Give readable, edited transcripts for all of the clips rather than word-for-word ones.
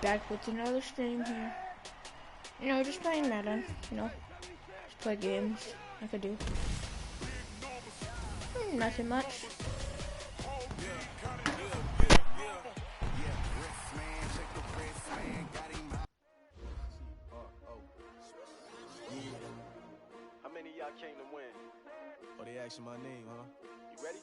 Back with another stream here. You know, just playing Madden. You know, just play games like I do. Nothing much. How many of y'all came to win? Oh, they asking my name, huh? You ready?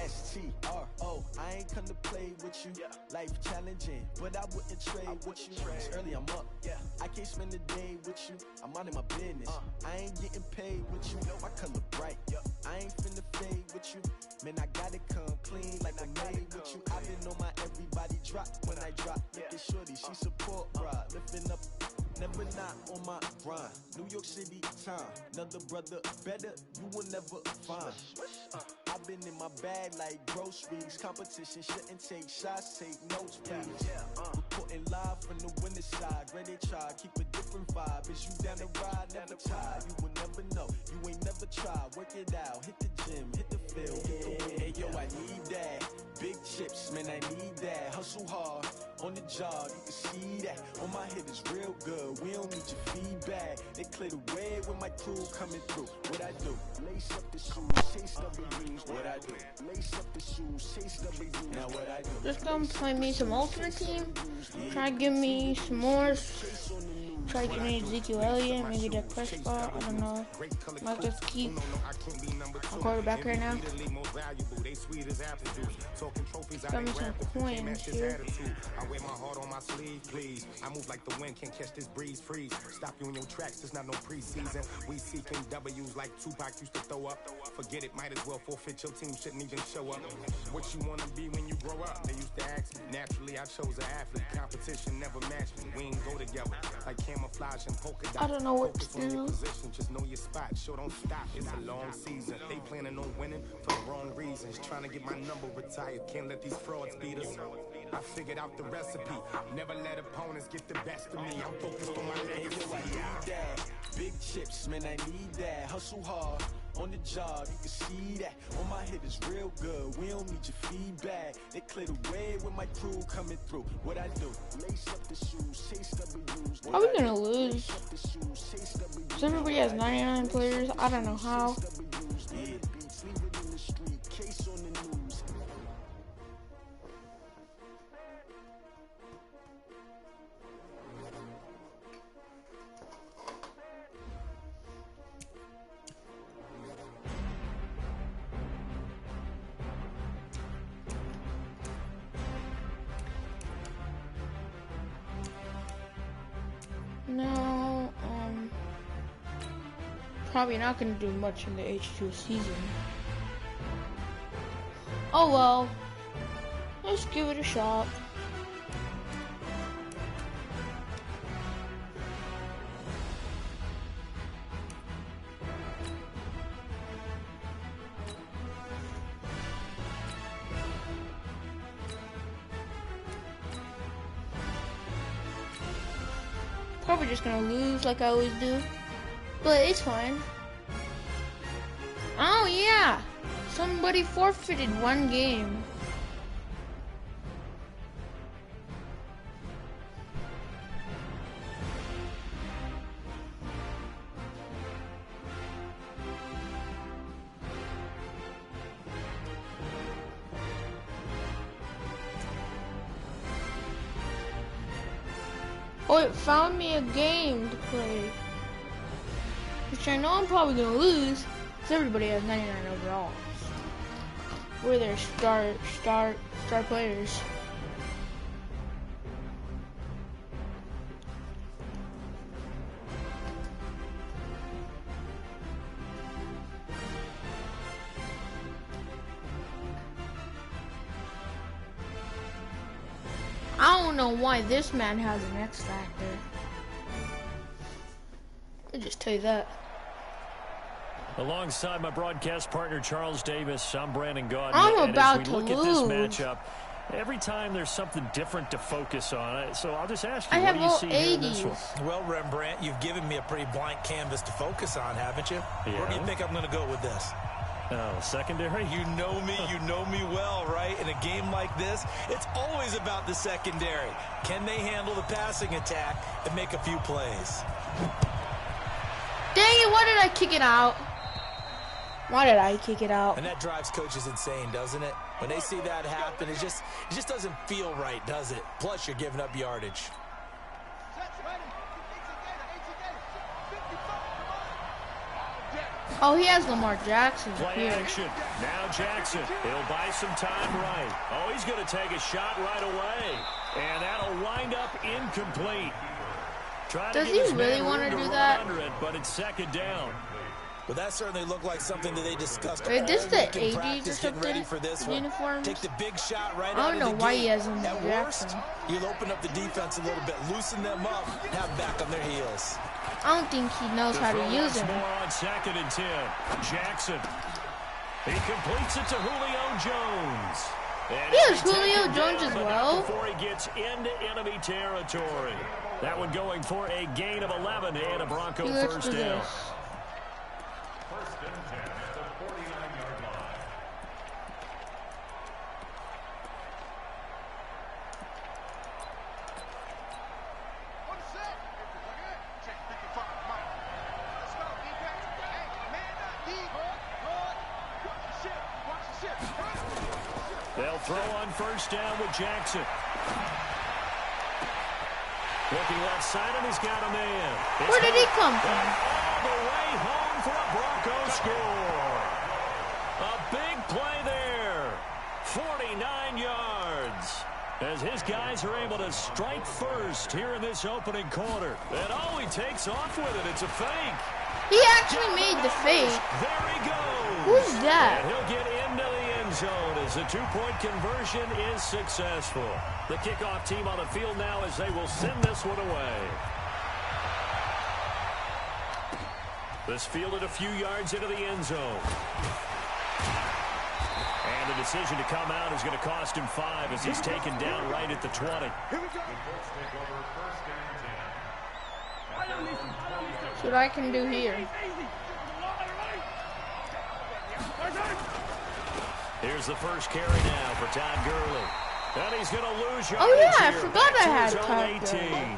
STRO, I ain't come to play with you. Yeah. Life challenging, but I wouldn't trade with you. It's early, I'm up. Yeah. I can't spend the day with you. I'm minding my business. I ain't getting paid with you. My color bright. I ain't finna fade with you. Man, I gotta come clean like I'm made with you. I've been on my everybody drop when I drop. Look at shorty, she support ride. Lifting up, never not on my grind. New York City time. Another brother better, you will never find. I've been in my bag like groceries. Competition shouldn't take shots, take notes, please. Reporting live from the winning side. Ready to try, keep a different vibe. Is you down the ride, never tired. You will never know, you ain't never tried. Work it out, hit the gym, hit the field. Hey yo, I need that. Big chips, man, I need that. Hustle hard, on the job, you can see that. On my head is real good, we don't need your feedback. They clear the way when my crew coming through. What I do? Lace up the shoes, chase W's. What I do? Lace up the shoes, chase W's. Now what I do? Just gonna play me some Ultimate Team. Try to give me some more. Try to give me Ezekiel Elliott, maybe Dak Prescott. I don't know. Might just keep a quarterback right now. Got me some coins here. I wear my heart on my sleeve, please. I move like the wind, can't catch this breeze, freeze. Stop you in your tracks, there's not no preseason. We seeking W's like Tupac used to throw up. Forget it, might as well forfeit, your team shouldn't even show up. What you wanna be when you grow up? They used to ask me. Naturally, I chose an athlete. Competition never matched me. We ain't go together like camouflage and polka dots. I don't know what Focus to on your do. position, just know your spot. Sure, don't stop. It's a long season. They planning on winning for the wrong reasons. Trying to get my number retired. Can't let these frauds beat us. I figured out the recipe. Never let opponents get the best of me. I'm focused on my legacy. I need that. Big chips, man, I need that. Hustle hard, on the job, you can see that. On my head is real good, we don't need your feedback. They clear the way when my crew coming through. What I do? Lace up the shoes, chase W's. How are we gonna lose? Because everybody has 99 players. I don't know how. No, probably not gonna do much in the H2 season. Oh well, let's give it a shot. Probably just gonna lose like I always do, but it's fine. Oh yeah, somebody forfeited one game. Oh, it found me a game to play, which I know I'm probably gonna lose, because everybody has 99 overall. We're their star players. I don't know why this man has an X Factor. I'll just tell you that. Alongside my broadcast partner Charles Davis, I'm Brandon Gaudin. I'm about as to we look lose. at this matchup, every time there's something different to focus on. So I'll just ask you, I what have do you all see here in this 80s. one? Well, Rembrandt, you've given me a pretty blank canvas to focus on, haven't you? Yeah. Where do you think I'm going to go with this? Oh, secondary? You know me well, right? In a game like this, it's always about the secondary. Can they handle the passing attack and make a few plays? Dang it, why did I kick it out? Why did I kick it out? And that drives coaches insane, doesn't it? When they see that happen, it just doesn't feel right, does it? Plus, you're giving up yardage. Oh, he has Lamar Jackson Play here. action. Now Jackson. He'll buy some time right. Oh, he's going to take a shot right away. And that'll wind up incomplete. Does he really want to do that? But it's second down. Well, that certainly looked like something that they discussed. Wait, this the all week in 80s or practice, getting ready for this one. uniforms? Take the big shot right I out don't of know the why gate. he has Lamar At Jackson. worst, you'll open up the defense a little bit, loosen them up, have them back on their heels. I don't think he knows how to use him. More on 2nd and 10. Jackson. He completes it to Julio Jones. And He has he'll be Julio taken Jones down, as but well. not before he gets into enemy territory. That one going for a gain of 11 and a Bronco He looks first for down. this. They'll throw on first down with Jackson. Looking left side, and he's got a man. Where did he come from? All the way home for a Bronco score. A big play there. 49 yards. As his guys are able to strike first here in this opening quarter. And oh, he takes off with it. It's a fake. He actually made the fake. There he goes. Who's that? And he'll get into the end zone as the two-point conversion is successful. The kickoff team on the field now as they will send this one away. This fielded a few yards into the end zone. And the decision to come out is going to cost him 5 as he's taken down right at the 20. That's what I can do here. Here's the first carry now for Todd Gurley. And he's going to lose yardage. Oh yeah, I here. forgot Back I to had his own Todd 18. Gurley.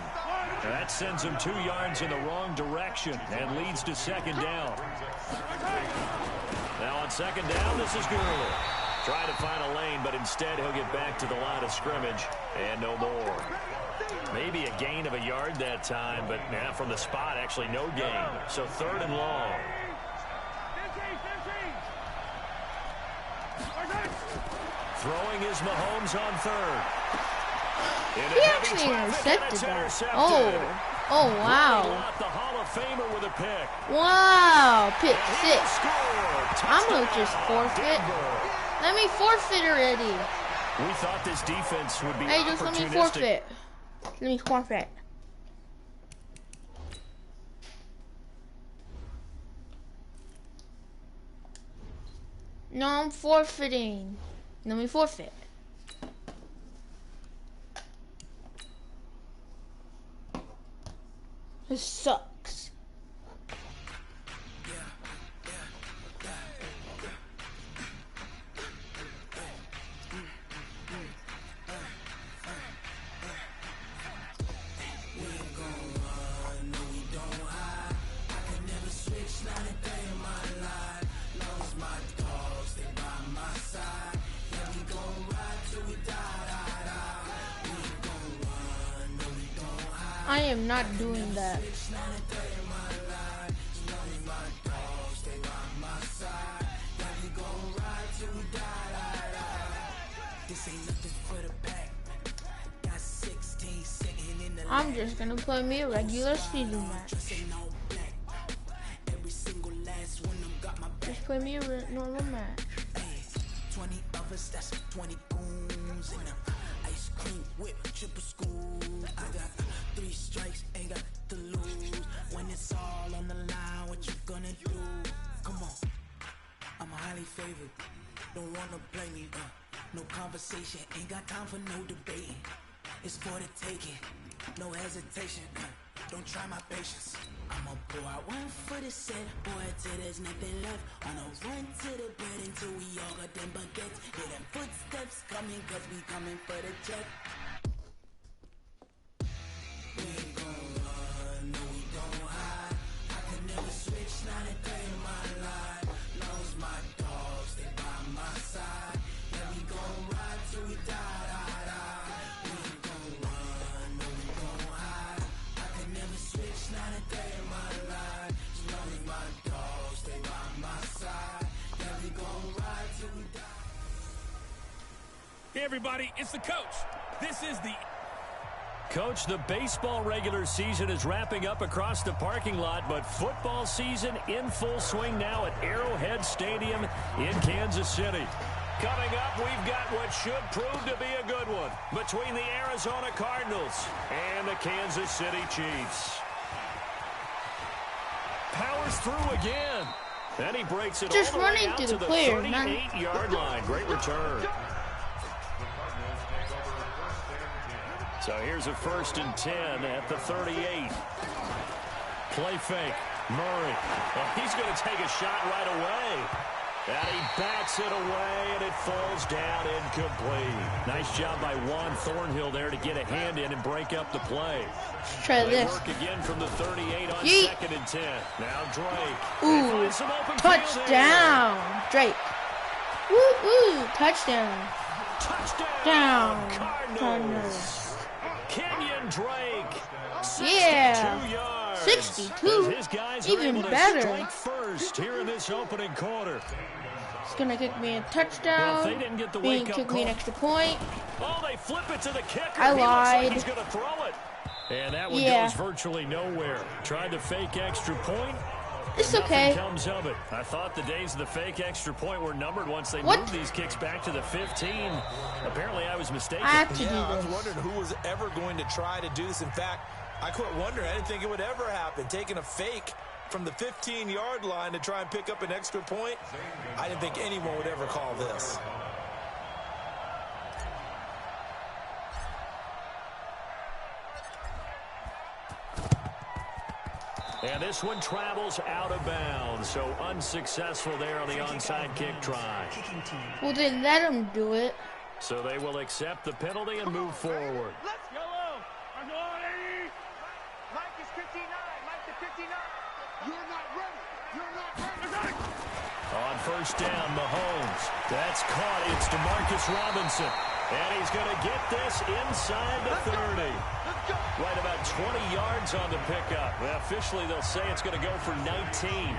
That sends him 2 yards in the wrong direction and leads to second down. Now on second down, this is Gurley. Trying to find a lane, but instead he'll get back to the line of scrimmage and no more. Maybe a gain of a yard that time, but now from the spot, actually no gain. So 3rd and long. Throwing is Mahomes on 3rd. He actually intercepted that. Oh wow. The Hall of Famer with a pick. Wow, pick And 6. he'll score. I'm gonna Touchdown, just forfeit. Denver. Let me forfeit already. We thought this defense would be Hey, just let me forfeit. Let me forfeit. No, I'm forfeiting. Let me forfeit. This sucks. I am not doing that. I'm just gonna play me a regular season match. Just play me a normal match. 20 of us, that's 20 goons in a ice cream whip, triple school. I got 3 strikes, ain't got to lose. When it's all on the line, what you gonna do? Come on, I'm highly favored. Don't wanna play me, no conversation. Ain't got time for no debating. It's for the taking. no hesitation. Don't try my patience. I'ma pour out one for the set, boy, till there's nothing left. On a run to the bed until we all got them baguettes. Hear them footsteps coming, cause we coming for the check. We ain't gon' run, no we don't hide. I can never switch, not a day in my life. Long's my dogs, stay by my side. Yeah, we gon' ride till we die, die, die. We ain't gon' run, no we don't hide. I can never switch, not a day in my life. As long as my dogs stay by my side. Yeah, we gon' ride till we die. Hey everybody, it's the coach. This is the... Coach, the baseball regular season is wrapping up across the parking lot, but football season in full swing now at Arrowhead Stadium in Kansas City. Coming up, we've got what should prove to be a good one between the Arizona Cardinals and the Kansas City Chiefs. Powers through again. And he breaks it Just all the way running out through to the the player, man. 38-yard line. Great return. So here's a 1st and 10 at the 38. Play fake. Murray. And he's going to take a shot right away. And he bats it away, and it falls down incomplete. Nice job by Juan Thornhill there to get a hand in and break up the play. Let's try They this. work again from the 38 on Yeet. 2nd and 10. Now Drake. Ooh, They find some open field there. touchdown, Drake. Woo, woo, touchdown. Touchdown. Down. Cardinals. Kenyon Drake. 62 Yeah. yards. 62? As his guys are Even able to better. strike first here in this opening quarter. It's gonna kick me a Well, touchdown. if they didn't get the Being wake-up kick me an call. extra point. Oh, they flip it to the kicker. I He looks lied. like he's going to throw it. And that one Yeah. goes virtually nowhere. Tried to fake extra point. It's Nothing okay. comes of it. I thought the days of the fake extra point were numbered once they What? moved these kicks back to the 15. Apparently, I was mistaken. I have to Yeah, I do was this. wondering who was ever going to try to do this. In fact, I quit wondering. I didn't think it would ever happen. Taking a fake from the 15-yard line to try and pick up an extra point, I didn't think anyone would ever call this. And this one travels out of bounds. So unsuccessful there on the onside kick try. Well, they let him do it. So they will accept the penalty and move forward. Mike is 59. Mike is 59. You're not ready. You're not ready. On 1st down, Mahomes. That's caught. It's DeMarcus Robinson. And he's going to get this inside the 30. Right about 20 yards on the pickup. Well, officially, they'll say it's going to go for 19.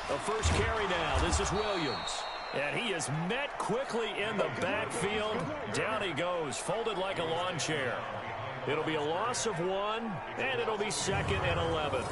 A first carry now. This is Williams. And he is met quickly in the backfield. Down he goes, folded like a lawn chair. It'll be a loss of 1, and it'll be 2nd and 11.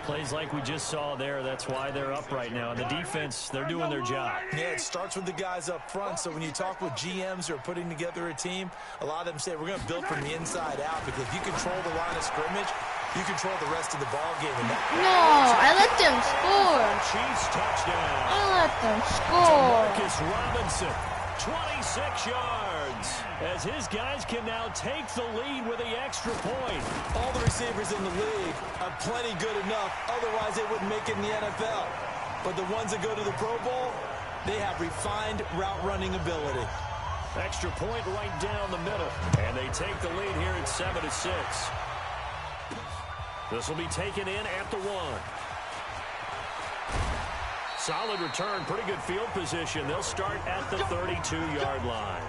Plays like we just saw there. That's why they're up right now. And the defense, they're doing their job. Yeah, it starts with the guys up front. So when you talk with GMs who are putting together a team, a lot of them say we're going to build from the inside out, because if you control the line of scrimmage, you control the rest of the ball game. And No, I let them score. Chiefs touchdown. I let them score. Marcus Robinson, 26 yards. As his guys can now take the lead with the extra point. all the receivers in the league are plenty good enough. Otherwise, they wouldn't make it in the NFL. But the ones that go to the Pro Bowl, they have refined route running ability. Extra point right down the middle. And they take the lead here at 7-6. This will be taken in at the 1. Solid return, pretty good field position. They'll start at the 32-yard line.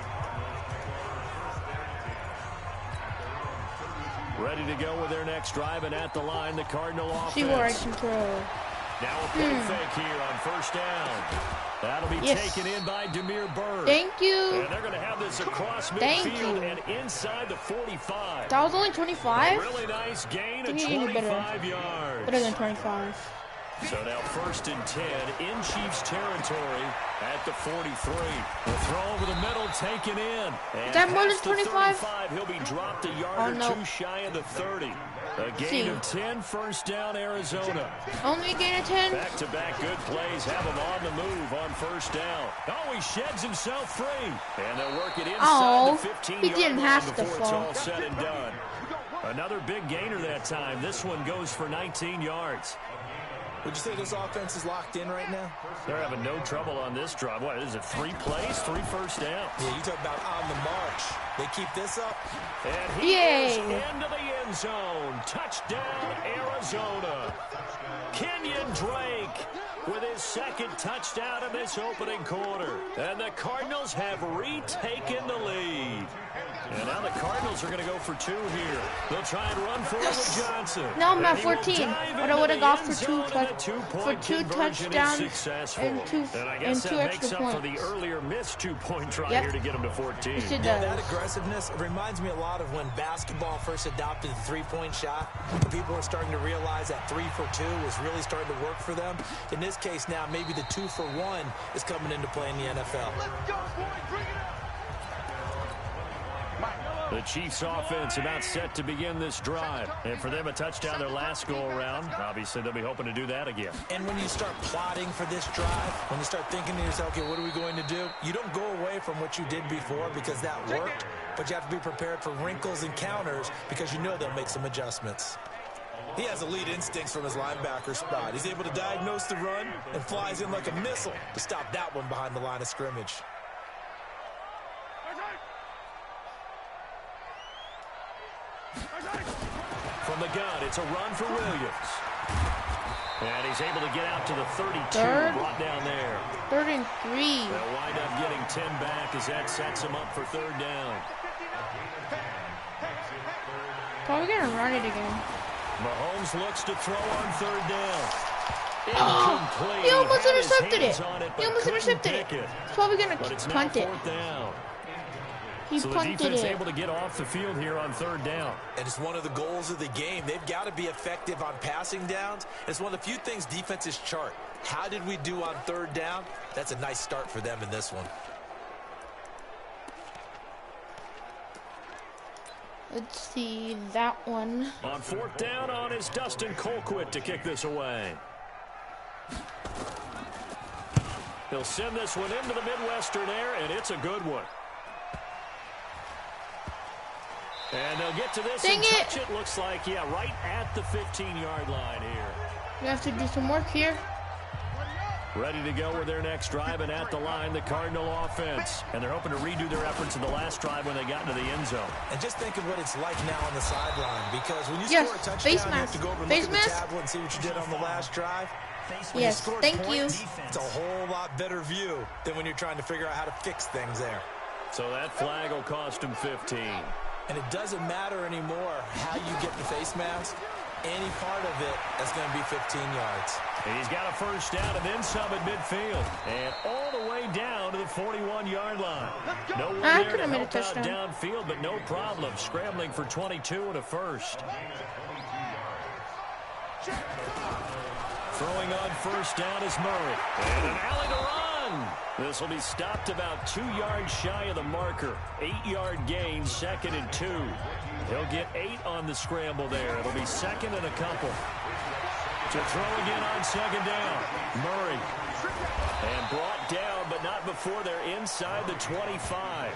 Ready to go with their next drive, and at the line, the Cardinal offense. See where I control. Now a play fake here on 1st down. That'll be Yes. taken in by Demir Bird. Thank you. And they're going to have this across Thank midfield you. and inside the 45. That was only 25? A really nice gain of Give me any better. 25 yards. Better than 25. So now 1st and 10 in Chiefs territory at the 43. The throw over the middle taken in. And that more than past the 25? 35, he'll be dropped a yard Oh, or no. two shy of the 30. A gain of 10, 1st down Arizona. Only a gain of 10. Back-to-back good plays have him on the move on 1st down. Oh, he sheds himself free. And they'll work it inside the 15-yard he didn't line have to before it's fall. all said and done. Another big gainer that time. This one goes for 19 yards. Would you say this offense is locked in right now? They're having no trouble on this drive. What is it, 3 plays, 3 1st down? Yeah, you talk about on the march. They keep this up. And he Yay. is into the end zone. Touchdown, Arizona. Kenyon Drake with his 2nd touchdown in this opening quarter. And the Cardinals have retaken the lead. And now the Cardinals are going to go for 2 here. They'll try and run for it with Johnson. No, I'm at And he will 14. dive But I into would have the gone end for zone, and a two two-point conversion is touchdowns successful. and two I guess that makes extra up for points. the earlier missed 2-point try Yep. here to get him to 14. Yes, it Yeah, does. that aggressiveness reminds me a lot of when basketball first adopted the three-point shot. People are starting to realize that 3 for 2 is really starting to work for them. In this case now, maybe the 2 for 1 is coming into play in the NFL. Let's go, boys. Bring it up. The Chiefs offense about set to begin this drive. And for them, a touchdown their last go-around. Obviously, they'll be hoping to do that again. And when you start plotting for this drive, when you start thinking to yourself, okay, what are we going to do? You don't go away from what you did before because that worked, but you have to be prepared for wrinkles and counters because you know they'll make some adjustments. He has elite instincts from his linebacker spot. He's able to diagnose the run and flies in like a missile to stop that one behind the line of scrimmage. From the gun, it's a run for Williams. And he's able to get out to the 32, brought down there. 3rd and 3. They'll wind up getting 10 back as that sets him up for 3rd down. Probably gonna run it again. Mahomes looks to throw on 3rd down. Oh, Incomplete. he almost Had his intercepted hands it. on He but almost couldn't intercepted pick it. He's probably gonna But it's now punt it. 4th down. He So the punted defense it. able to get off the field here on 3rd down. And it's one of the goals of the game. They've got to be effective on passing downs. It's one of the few things defenses chart. How did we do on 3rd down? That's a nice start for them in this one. Let's see that one. On 4th down on is Dustin Colquitt to kick this away. He'll send this one into the Midwestern air, and it's a good one. And they'll get to this Dang and it. touch it. Looks like, yeah, right at the 15-yard line here. We have to do some work here. Ready to go with their next drive, and at the line, the Cardinal offense. And they're hoping to redo their efforts in the last drive when they got into the end zone. And just think of what it's like now on the sideline, because when you Yes, score a touchdown, face you have mask. to go over and Face look at the mask. tablet and see what you did on the last drive. When Yes, you score thank points, you. it's a whole lot better view than when you're trying to figure out how to fix things there. So that flag will cost him 15. And it doesn't matter anymore how you get the face mask. Any part of it is going to be 15 yards. And he's got a 1st down and then some at midfield. And all the way down to the 41-yard line. No one I there could to have made a help out touchdown. downfield, but no problem. Scrambling for 22 and a 1st. Throwing on 1st down is Murray. And an alley to run. This will be stopped about 2 yards shy of the marker. 8-yard gain, 2nd and 2. He'll get 8 on the scramble there. It'll be 2nd and a couple. To throw again on 2nd down. Murray. And brought down, but not before they're inside the 25.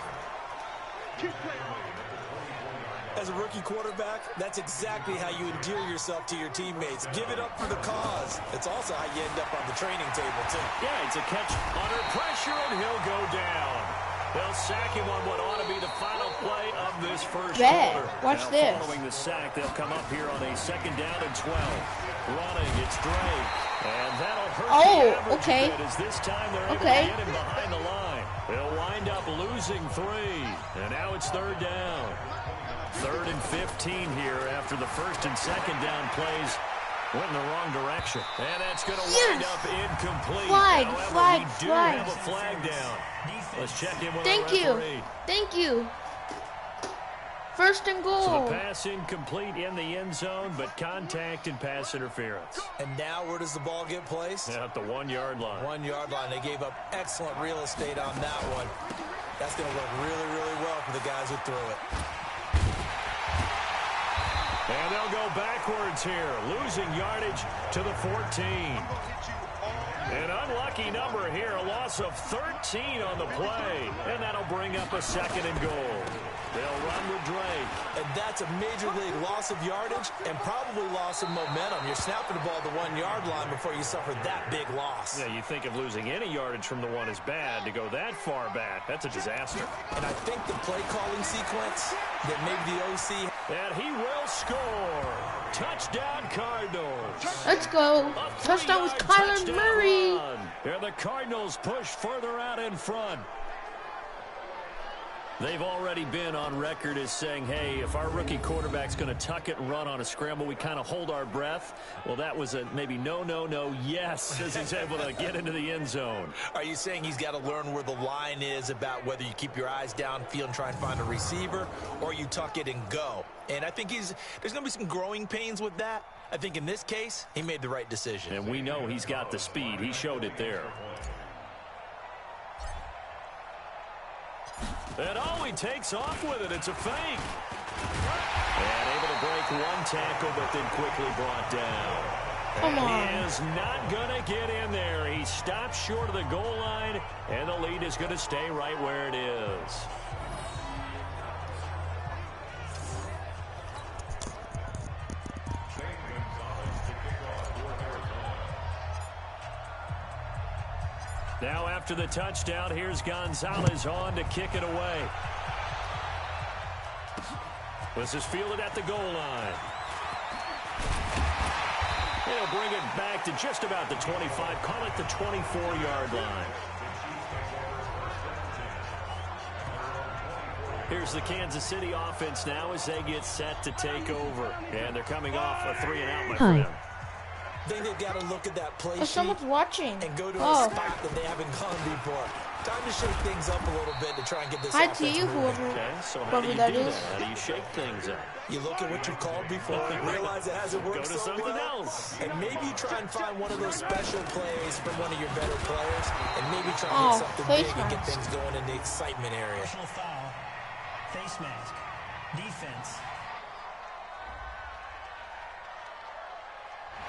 As a rookie quarterback, that's exactly how you endear yourself to your teammates. Give it up for the cause. It's also how you end up on the training table, too. Yeah, it's a catch under pressure, and he'll go down. They'll sack him on what ought to be the final play of this first quarter. Watch now, this. Following the sack, they'll come up here on a 2nd down and 12. Running, it's Drake. And that'll hurt the average okay. a bit as this time they're able to get him behind the line. They'll wind up losing 3. And now it's 3rd down. 3rd and 15 here after the 1st and 2nd down plays went in the wrong direction. And that's going to wind up incomplete. Flag, However, flag, we do flag. have a flag down. Let's check in with Thank our you. referee. Thank you. First and goal. So the pass incomplete in the end zone, but contact and pass interference. And now where does the ball get placed? At the 1-yard line. 1-yard line. They gave up excellent real estate on that one. That's going to work really, really well for the guys who threw it. And they'll go backwards here, losing yardage to the 14. An unlucky number here, a loss of 13 on the play. And that'll bring up a second and goal. They'll run with Drake. And that's a major league loss of yardage and probably loss of momentum. You're snapping the ball at the 1-yard line before you suffer that big loss. Yeah, you think of losing any yardage from the 1 is bad. To go that far back, that's a disaster. And I think the play calling sequence that maybe the OC... And he will score. Touchdown, Cardinals. Let's go. Touchdown with Kyler Murray. And the Cardinals push further out in front. They've already been on record as saying, hey, if our rookie quarterback's going to tuck it and run on a scramble, we kind of hold our breath. Well, that was a maybe no, yes, as he's able to get into the end zone. Are you saying he's got to learn where the line is about whether you keep your eyes downfield and try and find a receiver, or you tuck it and go? And I think there's going to be some growing pains with that. I think in this case, he made the right decision. And we know he's got the speed. He showed it there. And he takes off with it. It's a fake. And able to break one tackle, but then quickly brought down. Come on. He is not going to get in there. He stops short of the goal line, and the lead is going to stay right where it is. Now after the touchdown, here's Gonzalez on to kick it away. This is fielded at the goal line. He'll bring it back to just about the 25, call it the 24-yard line. Here's the Kansas City offense now as they get set to take over. And they're coming off a 3-and-out, my friend. I think they've got to look at that play sheet Someone's watching. and go to a spot that they haven't gone before. Time to shake things up a little bit to try and get this Hi offense to you, moving. Okay, so how do you that do is. that? How do you shake things up? You look at what you've called before and realize it hasn't Go worked to so something well. else. And maybe you try and find one of those special plays from one of your better players and maybe try and hit something big and get things going in the excitement area. Personal foul, face mask, defense.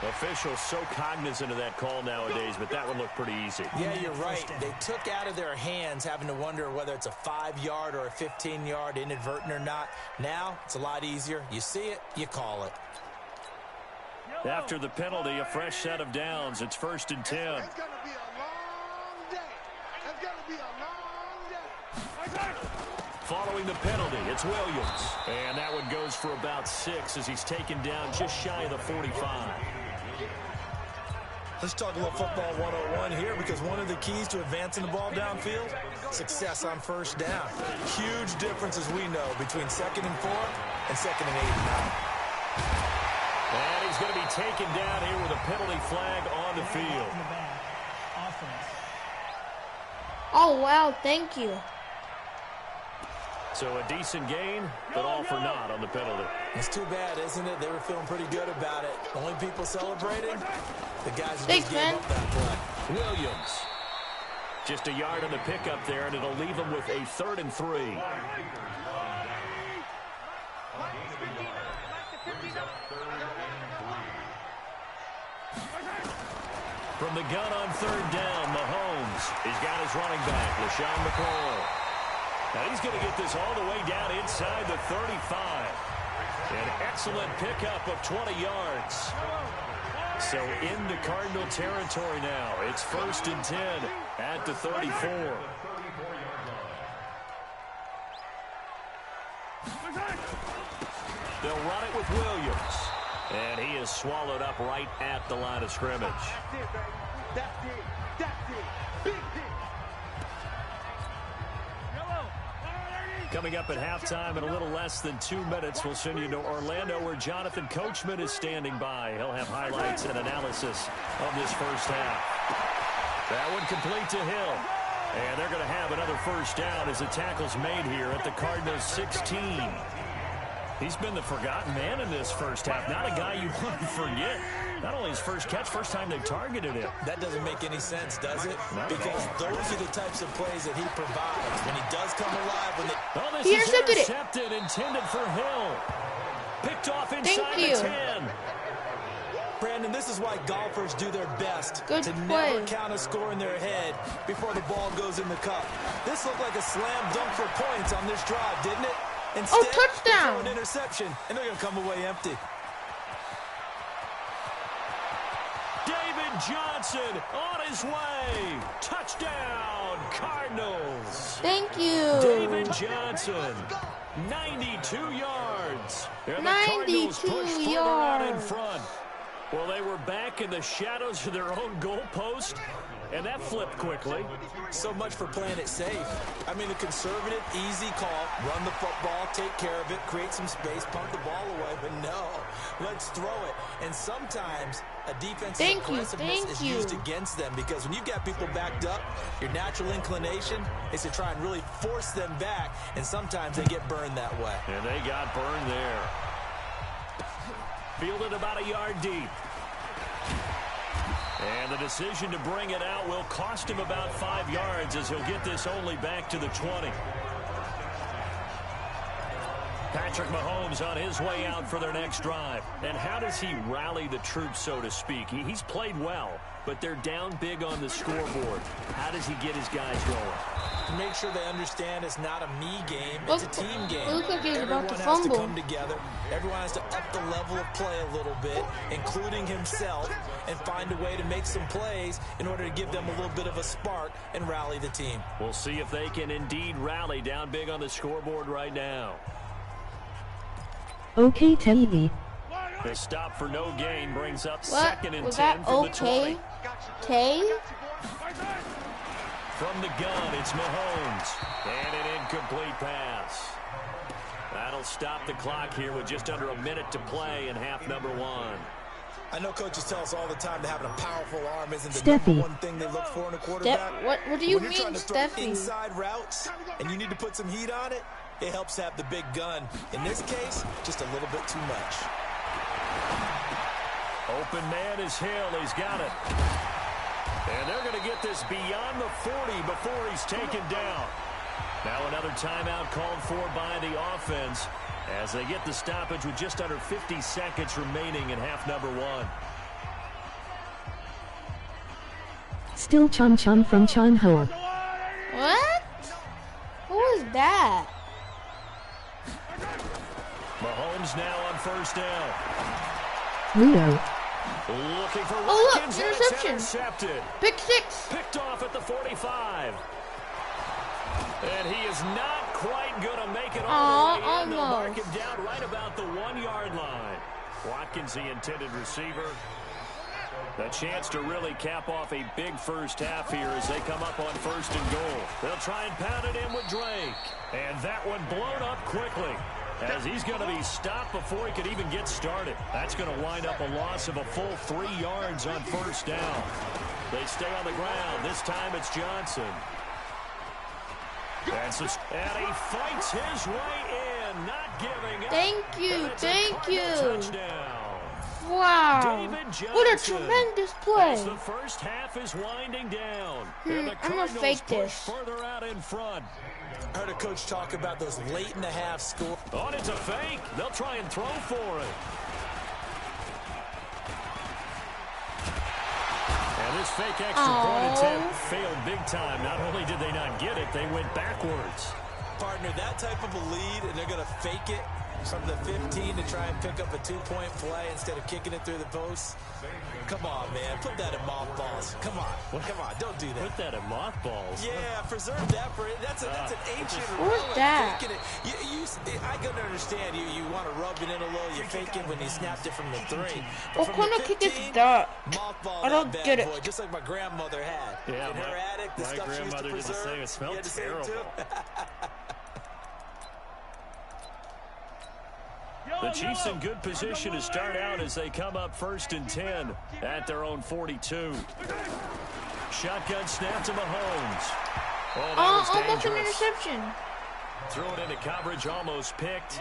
Officials so cognizant of that call nowadays, but that would look pretty easy. Yeah, you're right. They took out of their hands having to wonder whether it's a 5-yard or a 15-yard, inadvertent or not. Now, it's a lot easier. You see it, you call it. After the penalty, a fresh set of downs. It's 1st and 10. It's going to be a long day. It's going to be a long day. Following the penalty, it's Williams. And that one goes for about 6 as he's taken down just shy of the 45. Let's talk a little football 101 here, because one of the keys to advancing the ball downfield, success on first down. Huge difference, as we know, between 2nd and 4 and 2nd and 8 and 9. And he's going to be taken down here with a penalty flag on the field. Oh, wow. Thank you. So a decent gain, but all for naught on the penalty. It's too bad, isn't it? They were feeling pretty good about it. Only people celebrating, the guys who just gave up that play. Williams. Just a yard on the pickup there, and it'll leave him with a 3rd and 3. From the gun on 3rd down, Mahomes. He's got his running back, LaShawn McCoy. Now he's going to get this all the way down inside the 35. An excellent pickup of 20 yards. So into Cardinal territory now. It's 1st and 10 at the 34. They'll run it with Williams. And he is swallowed up right at the line of scrimmage. That's it, baby. That's it. That's it. Big hit. Coming up at halftime in a little less than 2 minutes, we'll send you to Orlando, where Jonathan Coachman is standing by. He'll have highlights and analysis of this first half. That one complete to Hill. And they're going to have another first down as the tackle's made here at the Cardinals' 16. He's been the forgotten man in this first half. Not a guy you want to forget. Not only his first catch, first time they targeted him. That doesn't make any sense, does it? Because those are the types of plays that he provides. When he does come alive, when they... Oh, this is intercepted, intended for Hill. Picked off inside the 10. Brandon, this is why golfers do their best to play. never count a score in their head before the ball goes in the cup. This looked like a slam dunk for points on this drive, didn't it? Instead, touchdown! An interception, and they're going to come away empty. David Johnson on his way. Touchdown, Cardinals. Thank you. David Johnson, 92 yards. And the Cardinals push further out in front. Well, they were back in the shadows of their own goalpost, and that flipped quickly. So much for playing it safe. I mean, a conservative, easy call. Run the football, take care of it, create some space, punt the ball away. But no, let's throw it. And sometimes a defensive aggressiveness is used against them, because when you've got people backed up, your natural inclination is to try and really force them back, and sometimes they get burned that way. And they got burned there. Fielded about a yard deep. And the decision to bring it out will cost him about 5 yards, as he'll get this only back to the 20. Patrick Mahomes on his way out for their next drive. And how does he rally the troops, so to speak? He's played well, but they're down big on the scoreboard. How does he get his guys rolling? To make sure they understand it's not a me game, it's a team game. Look like he's Everyone about to has fumble. to come together. Everyone has to up the level of play a little bit, including himself, and find a way to make some plays in order to give them a little bit of a spark and rally the team. We'll see if they can indeed rally down big on the scoreboard right now. Okay, TV. The stop for no gain brings up What? 2nd and Was 10 that from the 20. From the gun, it's Mahomes. And an incomplete pass. That'll stop the clock here with just under a minute to play in half number 1. I know coaches tell us all the time that having a powerful arm isn't the number one thing they look for in a quarterback. What do you when mean, you're trying to throw Steffi? inside routes and you need to put some heat on it, it helps have the big gun. In this case, just a little bit too much. Open man is Hill. He's got it. And they're going to get this beyond the 40 before he's taken down. Now another timeout called for by the offense as they get the stoppage with just under 50 seconds remaining in half number 1. Still Chun Chun from Chun Ho. What? Who was that? Mahomes now on first down. Ludo. Looking for look, Watkins, and it's interception. intercepted. Pick 6. Picked off at the 45. And he is not quite going to make it all the way in. They'll mark him down right about the 1-yard line. Watkins, the intended receiver. A chance to really cap off a big first half here as they come up on 1st and goal. They'll try and pound it in with Drake. And that one blown up quickly, as he's going to be stopped before he could even get started. That's going to wind up a loss of a full 3 yards on 1st down. They stay on the ground. This time it's Johnson. And he fights his way in, not giving up. Thank you. Touchdown. Wow. What a tremendous play. As the first half is winding down. I'm going to fake this. Further out in front. I heard a coach talk about those late in the half score. Oh, it's a fake. They'll try and throw for it. And this fake extra point attempt failed big time. Not only did they not get it, they went backwards. Partner, that type of a lead, and they're going to fake it from the 15 to try and pick up a 2-point play instead of kicking it through the post. Come on, man. Put that in mothballs. Come on. Come on. Don't do that. Put that in mothballs? Yeah, preserve that for it. That's an ancient What was that? I can understand you want to rub it in a little. You fake it when you snapped it from the 3. What kind of kick is that? I don't get it. Boy, just like my grandmother had. Yeah, in her attic, the my stuff she used to grandmother did the preserve. same. It smelled terrible. The Chiefs in good position to start out as they come up 1st and 10 at their own 42. Shotgun snap to Mahomes. Oh, that was Almost an dangerous. interception. Throw it into coverage, almost picked,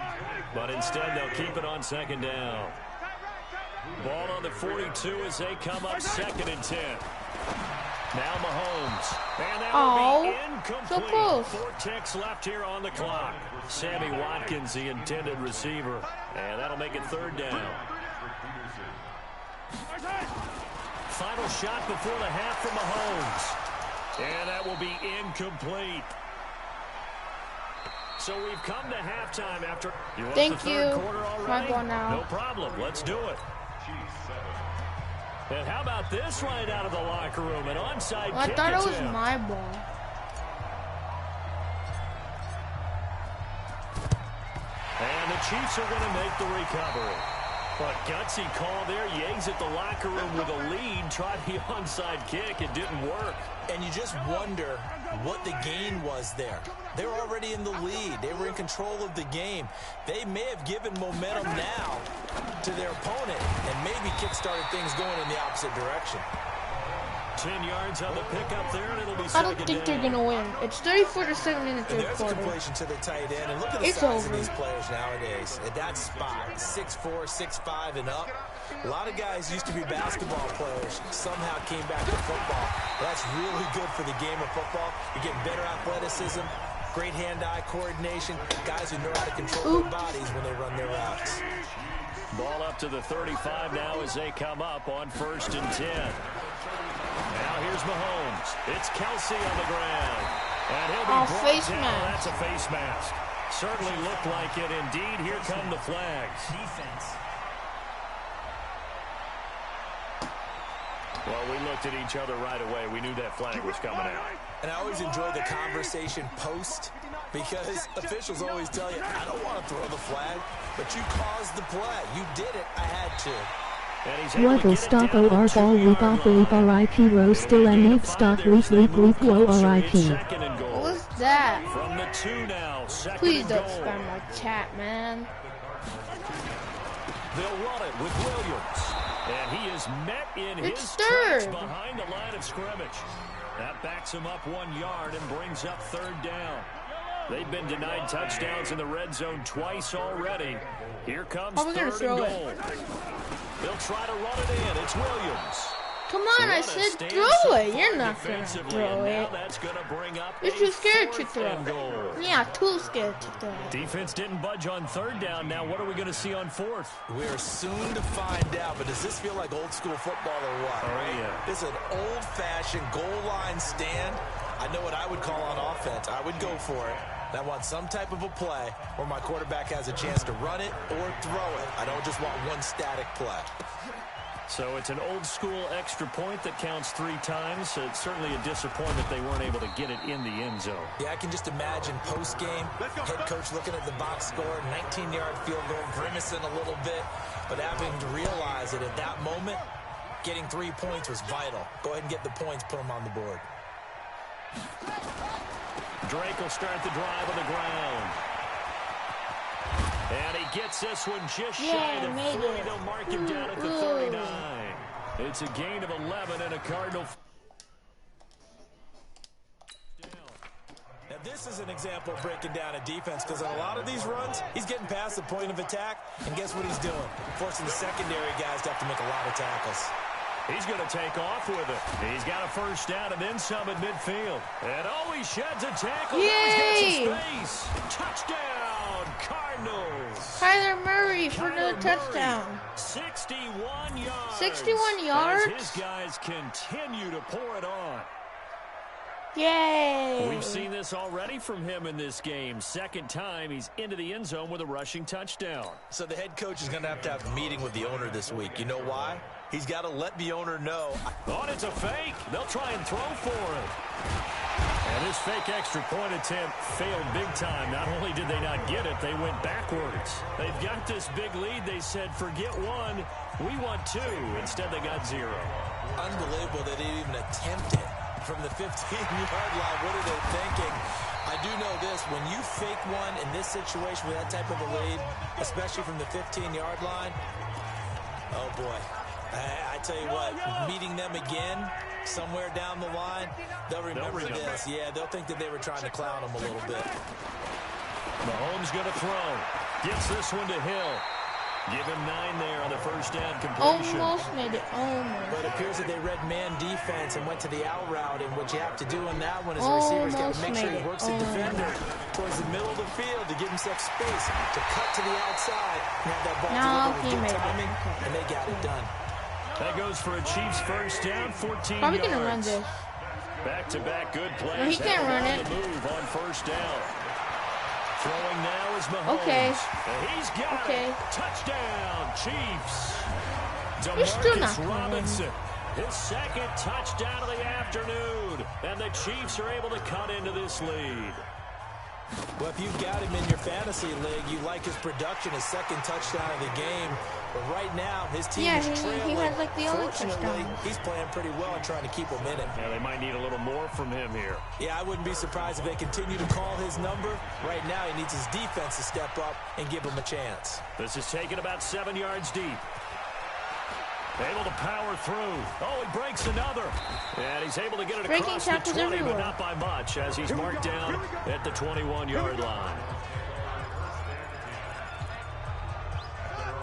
but instead they'll keep it on second down. Ball on the 42 as they come up 2nd and 10. Now Mahomes. And that will be incomplete. So close. 4 ticks left here on the clock. Sammy Watkins, the intended receiver. And that'll make it 3rd down. Final shot before the half from Mahomes. And that will be incomplete. So we've come to halftime after. Thank you. My ball now. No problem. Let's do it. And how about this right out of the locker room? An onside I kick thought it was attempt. my ball. And the Chiefs are going to make the recovery. But gutsy call there. Yates at the locker room with a lead. Tried the onside kick. It didn't work. And you just wonder what the gain was there. They're already in the lead. They were in control of the game. They may have given momentum now to their opponent and maybe kick-started things going in the opposite direction. 10 yards on the pickup there, and it'll be I don't think they're going to win. It's 34-7 in the third There's a quarter. completion to the tight end, and look at the size of these players nowadays. At that spot, 6'4", 6'5", and up. A lot of guys used to be basketball players, somehow came back to football. That's really good for the game of football. You're getting better athleticism, great hand-eye coordination, guys who know how to control their bodies when they run their routes. Ball up to the 35 now as they come up on 1st and 10. Now here's Mahomes. It's Kelsey on the ground. And he'll be brought face down. mask. That's a face mask. Certainly looked like it. Indeed, here come the flags. Defense. Well, we looked at each other right away. We knew that flag was coming out. And I always enjoy the conversation post because officials always tell you, I don't want to throw the flag, but you caused the play. You did it. I had to. Wuggle stop OR ball loop off loop RIP row still and leave stop loop loop loop glow RIP. What was that? From the 2 now. Please don't spam my chat, man. They'll run it with Williams. And he is met in his third. tracks behind the line of scrimmage. That backs him up 1 yard and brings up 3rd down. They've been denied touchdowns in the red zone twice already. Here comes 3rd and goal. They'll try to run it in. It's Williams. Come on, I said throw it. You're not going to throw it. You're too scared to throw. Yeah, too scared to throw. Defense didn't budge on 3rd down. Now what are we going to see on 4th? We're soon to find out, but does this feel like old school football or what? Oh, yeah. This is an old-fashioned goal line stand. I know what I would call on offense. I would go for it. And I want some type of a play where my quarterback has a chance to run it or throw it. I don't just want one static play. So it's an old-school extra point that counts 3 times. So it's certainly a disappointment they weren't able to get it in the end zone. Yeah, I can just imagine post-game, head coach looking at the box score, 19-yard field goal, grimacing a little bit, but having to realize that at that moment, getting 3 points was vital. Go ahead and get the points, put them on the board. Drake will start the drive on the ground. And he gets this one just shy of 40. They'll mark him down at the 39. It's a gain of 11 and a Cardinal. Now this is an example of breaking down a defense because on a lot of these runs, he's getting past the point of attack, and guess what he's doing? Forcing the secondary guys to have to make a lot of tackles. He's going to take off with it. He's got a 1st down and then some at midfield. And he sheds a tackle. Yay! Now he's got some space. Touchdown, Cardinals. Kyler Murray for the touchdown. 61 yards. 61 yards? As his guys continue to pour it on. Yay! We've seen this already from him in this game. 2nd time he's into the end zone with a rushing touchdown. So the head coach is going to have a meeting with the owner this week. You know why? He's got to let the owner know. Oh, it's a fake. They'll try and throw for it. And this fake extra point attempt failed big time. Not only did they not get it, they went backwards. They've got this big lead. They said, forget 1, we want 2. Instead, they got 0. Unbelievable that they didn't even attempt it from the 15-yard line. What are they thinking? I do know this. When you fake one in this situation with that type of a lead, especially from the 15-yard line, oh, boy. I tell you what, meeting them again somewhere down the line, they'll remember this. Yeah, they'll think that they were trying to clown them a little bit. Mahomes going to throw. Gets this one to Hill. Give him 9 there on the first down completion. Almost made it. Almost. But it appears that they read man defense and went to the out route. And what you have to do in that one is the receiver's got to make sure he works the defender towards the middle of the field to give himself space to cut to the outside and have that ball delivered with good timing. And they got it done. That goes for a Chiefs first down, 14 Probably yards. gonna run this. Back-to-back good plays. No, he can't run it. Move on first down. Throwing now is Mahomes. Okay. And he's got it. Touchdown, Chiefs. You're still not DeMarcus Robinson. His second touchdown of the afternoon. And the Chiefs are able to cut into this lead. Well, if you've got him in your fantasy league, you like his production, his second touchdown of the game. But right now, his team is trailing. He had like the only Fortunately, touchdown. he's playing pretty well and trying to keep him in it. Yeah, they might need a little more from him here. Yeah, I wouldn't be surprised if they continue to call his number. Right now, he needs his defense to step up and give him a chance. This is taken about 7 yards deep. Able to power through. Oh, he breaks another. And he's able to get it across the 20, but not by much, as he's marked down at the 21-yard line.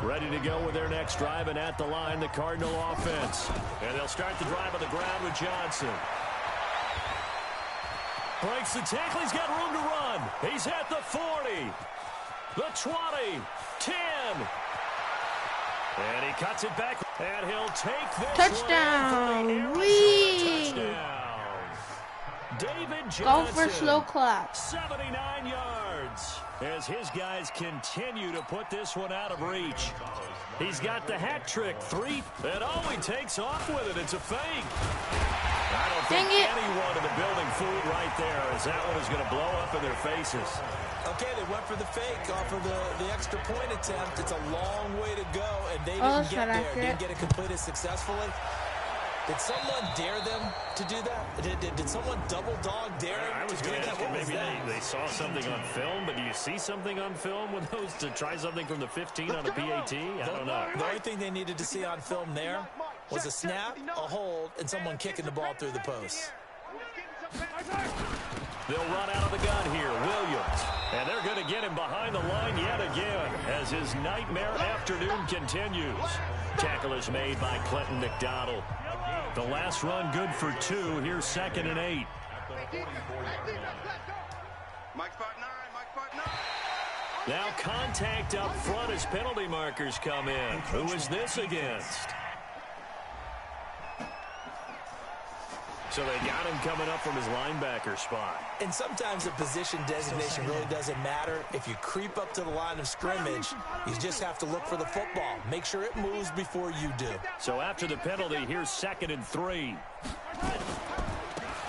Ready to go with their next drive, and at the line, the Cardinal offense. And they'll start the drive on the ground with Johnson. Breaks the tackle. He's got room to run. He's at the 40, the 20, 10. And he cuts it back, and he'll take this touchdown. Touchdown. David Johnson. Go for slow clap. 79 yards. As his guys continue to put this one out of reach. He's got the hat trick, 3, and oh, he takes off with it. It's a fake. I don't think anyone in the building fooled right there, as that one is going to blow up in their faces. Okay, they went for the fake off of the extra point attempt. It's a long way to go, and they didn't get there. Didn't get it completed successfully. Did someone dare them to do that? Did someone double dog dare them? I was going to ask you, maybe they saw something on film, but do you see something on film with those to try something from the 15 on a PAT? I don't know. The only thing they needed to see on film there was a snap, a hold, and someone kicking the ball through the post. They'll run out of the gun here, Williams. And they're going to get him behind the line yet again as his nightmare afternoon continues. Tackle is made by Clinton McDonald. The last run good for 2. Here's 2nd and 8. Now contact up front as penalty markers come in. Who is this against? So they got him coming up from his linebacker spot. And sometimes the position designation really doesn't matter. If you creep up to the line of scrimmage, you just have to look for the football. Make sure it moves before you do. So after the penalty, here's 2nd and 3.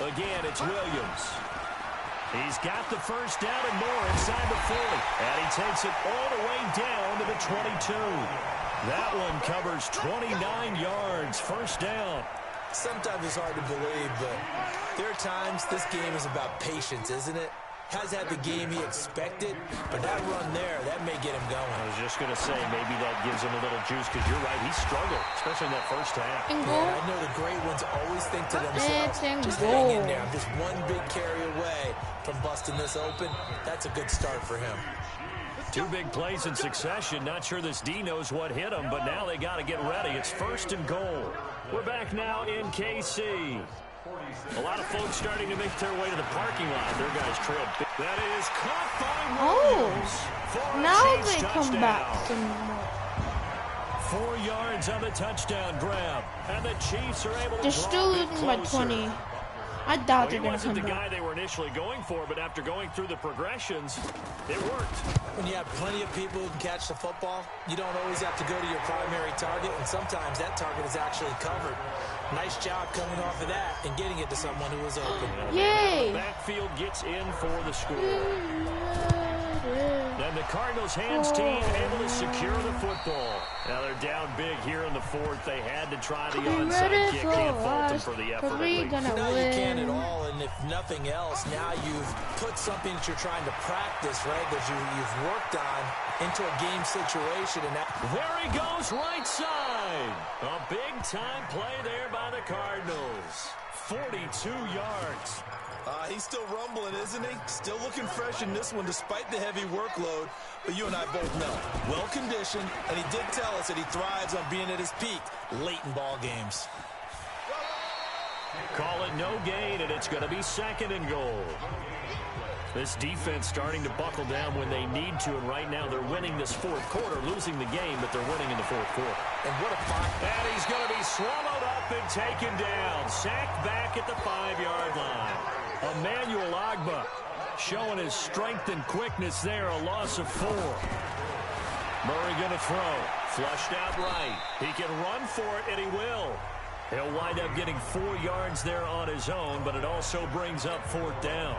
Again, it's Williams. He's got the first down and more inside the 40. And he takes it all the way down to the 22. That one covers 29 yards, first down. Sometimes it's hard to believe, but there are times this game is about patience, isn't it? Has had the game he expected, but that run there, that may get him going. I was just going to say, maybe that gives him a little juice, because you're right, he struggled, especially in that first half. Yeah, I know the great ones always think to themselves, just hang in there. I'm just one big carry away from busting this open. That's a good start for him. 2 big plays in succession. Not sure this D knows what hit him, but now they got to get ready. It's 1st and goal. We're back now in KC. A lot of folks starting to make their way to the parking lot. Their guys trailed. That is caught by Williams. Now they come back. 4 yards on the touchdown grab. And the Chiefs are able to They're still losing by 20. I doubt they're going to come back. He wasn't the guy they were initially going for, but after going through the progressions, it worked. When you have plenty of people who can catch the football, you don't always have to go to your primary target, and sometimes that target is actually covered. Nice job coming off of that and getting it to someone who was open. Yay! The backfield gets in for the score. And the Cardinals' hands team able to secure the football. Now they're down big here in the 4th. They had to try the onside kick. Can't fault them for the effort. No, you can't at all. And if nothing else, now you've put something that you're trying to practice, right, that you've worked on into a game situation. And there he goes, right side. A big-time play there by the Cardinals. 42 yards. He's still rumbling, isn't he? Still looking fresh in this one despite the heavy workload. But you and I both know, well-conditioned, and he did tell us that he thrives on being at his peak late in ball games. Call it no gain, and it's going to be 2nd and goal. This defense starting to buckle down when they need to, and right now they're winning this 4th quarter, losing the game, but they're winning in the 4th quarter. And what a fight. And he's going to be swallowed up and taken down. Sacked back at the 5-yard line. Emmanuel Agba showing his strength and quickness there, a loss of 4. Murray going to throw. Flushed out right. He can run for it, and he will. He'll wind up getting 4 yards there on his own, but it also brings up 4th down.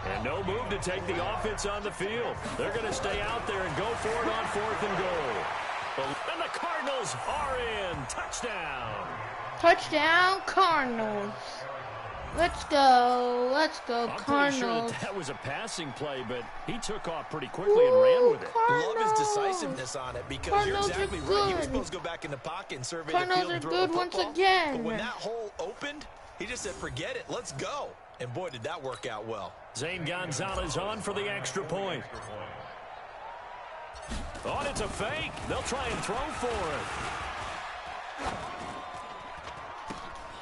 And no move to take the offense on the field. They're going to stay out there and go for it on 4th and goal. And the Cardinals are in. Touchdown. Touchdown, Cardinals. Let's go. Let's go, I'm Cardinals. pretty sure that was a passing play, but he took off pretty quickly and ran with it. Cardinals. Love his decisiveness on it because Cardinals you're exactly right. He was supposed to go back in the pocket and survey the field and throw the football. Cardinals are good once again. But when that hole opened, he just said, forget it, let's go. And boy, did that work out well. Zane Gonzalez on for the extra point. Oh, it's a fake. They'll try and throw for it.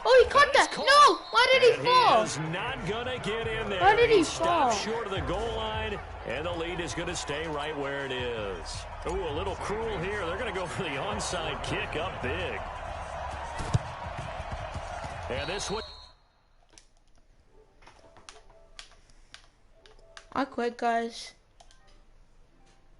Oh, he caught that. No, why did he fall? He is not going to get in there. Why did he fall? Stopped short of the goal line, and the lead is going to stay right where it is. Ooh, a little cruel here. They're going to go for the onside kick up big. And this one. I quit, guys.